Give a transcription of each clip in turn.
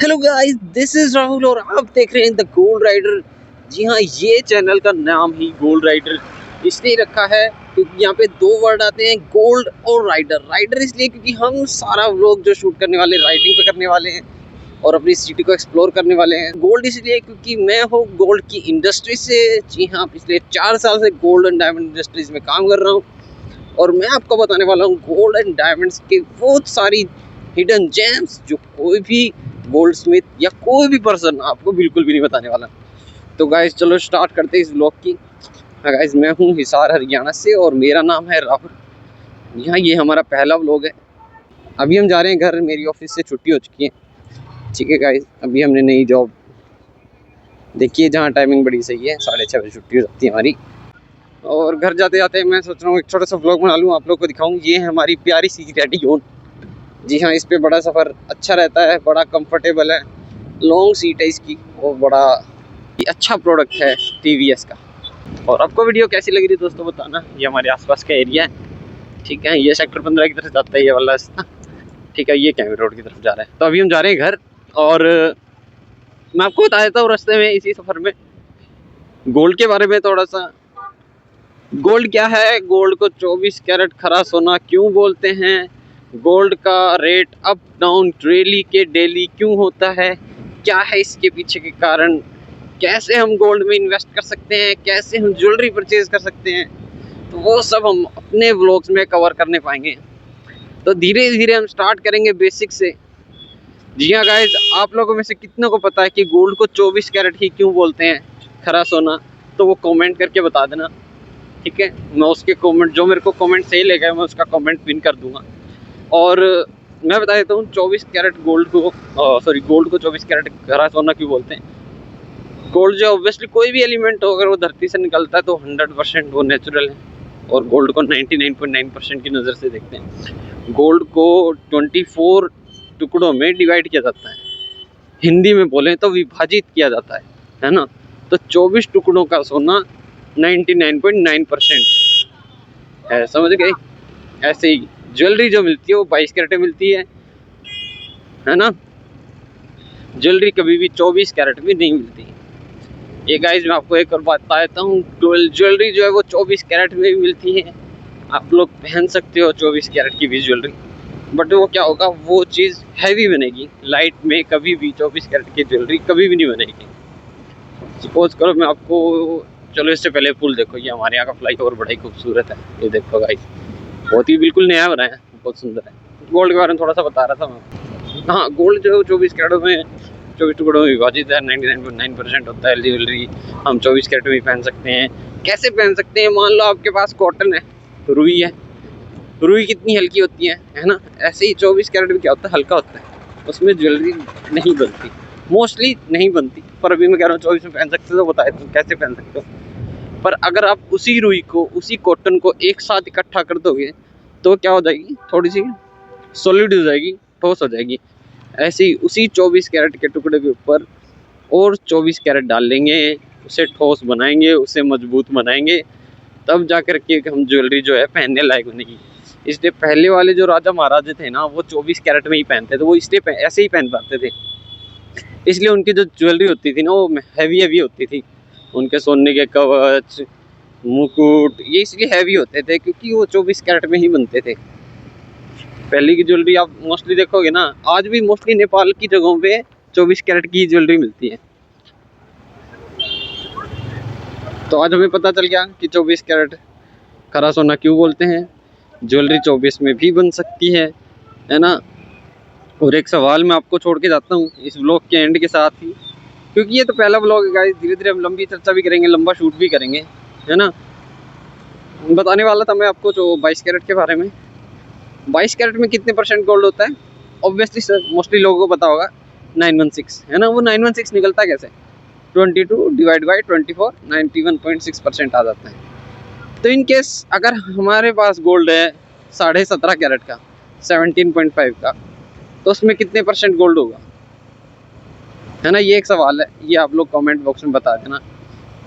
Hello guys, this is Rahul और आप देख रहे हैं द गोल्ड राइडर। जी हाँ, ये चैनल का नाम ही गोल्ड राइडर इसलिए रखा है क्योंकि यहाँ पे दो वर्ड आते हैं, गोल्ड और राइडर। राइडर इसलिए क्योंकि हम सारा व्लॉग जो शूट करने वाले, राइडिंग पे करने वाले हैं और अपनी सिटी को एक्सप्लोर करने वाले हैं। गोल्ड इसलिए क्योंकि मैं हूँ गोल्ड की इंडस्ट्री से। जी हाँ, पिछले 4 साल से गोल्ड एंड डायमंड इंडस्ट्रीज में काम कर रहा हूँ और मैं आपको बताने वाला हूँ गोल्ड एंड डायमंड्स की बहुत सारी हिडन जेम्स जो कोई भी गोल्ड स्मिथ या कोई भी पर्सन आपको बिल्कुल भी नहीं बताने वाला। तो गाइस चलो स्टार्ट करते हैं इस व्लॉग की। गाइस मैं हूँ हिसार हरियाणा से और मेरा नाम है राहुल। यहाँ ये हमारा पहला व्लॉग है। अभी हम जा रहे हैं घर, मेरी ऑफिस से छुट्टी हो चुकी है। ठीक है गाइस, अभी हमने नई जॉब देखी है जहाँ टाइमिंग बड़ी सही है, 6:30 बजे छुट्टी हो जाती है हमारी। और घर जाते जाते मैं सोच रहा हूँ एक छोटा सा व्लॉग बना लूँ, आप लोग को दिखाऊँ। ये है हमारी प्यारी सी रेडी जोन। जी हाँ, इस पे बड़ा सफ़र अच्छा रहता है, बड़ा कंफर्टेबल है, लॉन्ग सीट है इसकी और बड़ा अच्छा प्रोडक्ट है TVS का। और आपको वीडियो कैसी लग रही है दोस्तों बताना। ये हमारे आसपास का एरिया है। ठीक है, ये सेक्टर 15 की तरफ जाता है ये वाला रास्ता। ठीक है, ये कैमरे रोड की तरफ जा रहा है। तो अभी हम जा रहे हैं घर और मैं आपको बता देता हूँ रास्ते में इसी सफ़र में गोल्ड के बारे में थोड़ा सा। गोल्ड क्या है, गोल्ड को 24 कैरेट खरा सोना क्यों बोलते हैं, गोल्ड का रेट अप डाउन डेली क्यों होता है, क्या है इसके पीछे के कारण, कैसे हम गोल्ड में इन्वेस्ट कर सकते हैं, कैसे हम ज्वेलरी परचेज कर सकते हैं, तो वो सब हम अपने व्लॉग्स में कवर करने पाएंगे। तो धीरे धीरे हम स्टार्ट करेंगे बेसिक से। जी हाँ गाइस, आप लोगों में से कितनों को पता है कि गोल्ड को 24 कैरेट ही क्यों बोलते हैं खरा सोना, तो वो कमेंट करके बता देना। ठीक है, मैं उसके कमेंट, जो मेरे को कमेंट सही लगे मैं उसका कमेंट पिन कर दूंगा। और मैं बता देता हूँ 24 कैरेट गोल्ड को गोल्ड को 24 कैरेट खरा सोना क्यों बोलते हैं। गोल्ड जो ऑब्वियसली कोई भी एलिमेंट हो, अगर वो धरती से निकलता है तो 100% वो नेचुरल है और गोल्ड को 99.9% की नज़र से देखते हैं। गोल्ड को 24 टुकड़ों में डिवाइड किया जाता है, हिंदी में बोलें तो विभाजित किया जाता है ना। तो 24 टुकड़ों का सोना 99.9% है, समझ गए। ऐसे ही ज्वेलरी जो मिलती है वो 22 कैरेट मिलती है ना। ज्वेलरी कभी भी 24 कैरेट में नहीं मिलती। ये गाइस मैं आपको एक और बात बता देता हूँ, ज्वेलरी जो है वो 24 कैरेट में भी मिलती है। आप लोग पहन सकते हो 24 कैरेट की भी ज्वेलरी, बट वो क्या होगा, वो चीज़ हैवी बनेगी। लाइट में कभी भी 24 कैरेट की ज्वेलरी कभी भी नहीं बनेगी। सपोज करो मैं आपको, चलो इससे पहले पुल देखो, ये हमारे यहाँ का फ्लाईओवर बड़ा ही खूबसूरत है। ये देखो गाइस, बहुत ही बिल्कुल नया बना है, बहुत सुंदर है। गोल्ड के बारे में थोड़ा सा बता रहा था मैं। हाँ, गोल्ड जो 24 कैरेटों में 24 टुकड़ों में विभाजित है, 99.9% होता है। ज्वेलरी हम 24 कैरेट में पहन सकते हैं। कैसे पहन सकते हैं, मान लो आपके पास कॉटन है, रुई है। रुई कितनी हल्की होती है ना। ऐसे ही 24 कैरेट में क्या होता है, हल्का होता है, उसमें ज्वेलरी नहीं बनती, मोस्टली नहीं बनती। पर अभी मैं कह रहा हूँ 24 में पहन सकते हो, तो बताए तुम कैसे पहन सकते हो। पर अगर आप उसी रुई को, उसी कॉटन को एक साथ इकट्ठा कर दोगे तो क्या हो जाएगी, थोड़ी सी सॉलिड हो जाएगी, ठोस हो जाएगी। ऐसे ही उसी 24 कैरेट के टुकड़े के ऊपर और 24 कैरेट डाल लेंगे, उसे ठोस बनाएंगे, उसे मजबूत बनाएंगे, तब जा कर के हम ज्वेलरी जो है पहनने लायक बनेगी। इसलिए पहले वाले जो राजा महाराजे थे ना, वो 24 कैरेट में ही पहनते थे, वो इसलिए ऐसे ही पहन पाते थे। इसलिए उनकी जो ज्वेलरी होती थी ना, वो हैवी होती थी। उनके सोने के कवच, मुकुट, ये इसलिए हैवी होते थे क्योंकि वो 24 कैरेट में ही बनते थे। पहले की ज्वेलरी आप मोस्टली देखोगे ना, आज भी मोस्टली नेपाल की जगहों पे 24 कैरेट की ज्वेलरी मिलती है। तो आज हमें पता चल गया कि 24 कैरेट खरा सोना क्यों बोलते हैं। ज्वेलरी 24 में भी बन सकती है ना। और एक सवाल मैं आपको छोड़ के जाता हूँ इस व्लॉग के एंड के साथ ही, क्योंकि ये तो पहला व्लॉग है गाइस। धीरे धीरे हम लंबी चर्चा भी करेंगे, लंबा शूट भी करेंगे, है ना। बताने वाला था मैं आपको जो 22 कैरेट के बारे में। 22 कैरेट में कितने परसेंट गोल्ड होता है, ऑब्वियसली सर मोस्टली लोगों को पता होगा, 916 है ना। वो 916 निकलता कैसे, 22 डिवाइड बाई 24, 91.6% आ जाता है। तो इन केस अगर हमारे पास गोल्ड है 17.5 कैरेट का, 17.5 का, तो उसमें कितने परसेंट गोल्ड होगा, है ना। ये एक सवाल है, ये आप लोग कमेंट बॉक्स में बता देना,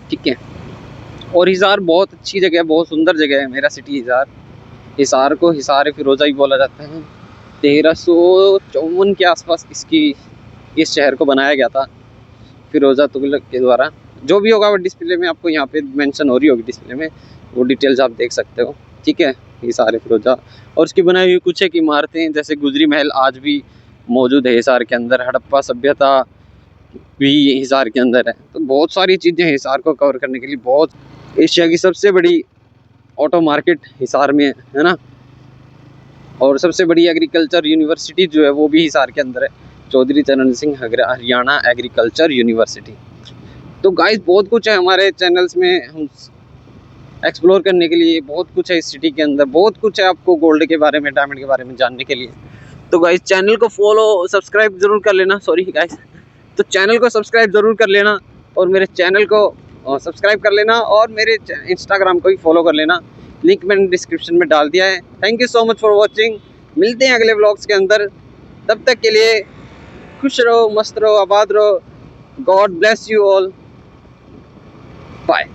ठीक है। और हिसार बहुत अच्छी जगह है, बहुत सुंदर जगह है मेरा सिटी हिसार। हिसार को हिसार फिरोजा ही बोला जाता है। 1354 के आसपास इसकी इस शहर को बनाया गया था फिरोज़ा तुगलक के द्वारा। जो भी होगा वो डिस्प्ले में आपको यहाँ पे मेंशन हो रही होगी डिस्प्ले में, वो डिटेल्स आप देख सकते हो। ठीक है, ये सारे फिरोज़ा और उसकी बनाई हुई कुछ एक इमारतें जैसे गुजरी महल आज भी मौजूद है हिसार के अंदर, हड़प्पा सभ्यता भी हिसार के अंदर है। तो बहुत सारी चीज़ें हैं हिसार को कवर करने के लिए। बहुत एशिया की सबसे बड़ी ऑटो मार्केट हिसार में है ना, और सबसे बड़ी एग्रीकल्चर यूनिवर्सिटी जो है वो भी हिसार के अंदर है, चौधरी चरण सिंह हरियाणा एग्रीकल्चर यूनिवर्सिटी। तो गाइस बहुत कुछ है हमारे चैनल्स में हम एक्सप्लोर करने के लिए, बहुत कुछ है इस सिटी के अंदर, बहुत कुछ है आपको गोल्ड के बारे में, डायमंड के बारे में जानने के लिए। तो गाइस चैनल को फॉलो सब्सक्राइब ज़रूर कर लेना, सॉरी गाइस, तो चैनल को सब्सक्राइब ज़रूर कर लेना और मेरे चैनल को सब्सक्राइब कर लेना और मेरे इंस्टाग्राम को भी फॉलो कर लेना, लिंक मैंने डिस्क्रिप्शन में डाल दिया है। Thank you so much for watching, मिलते हैं अगले व्लॉग्स के अंदर, तब तक के लिए खुश रहो, मस्त रहो, आबाद रहो। God bless you all, bye.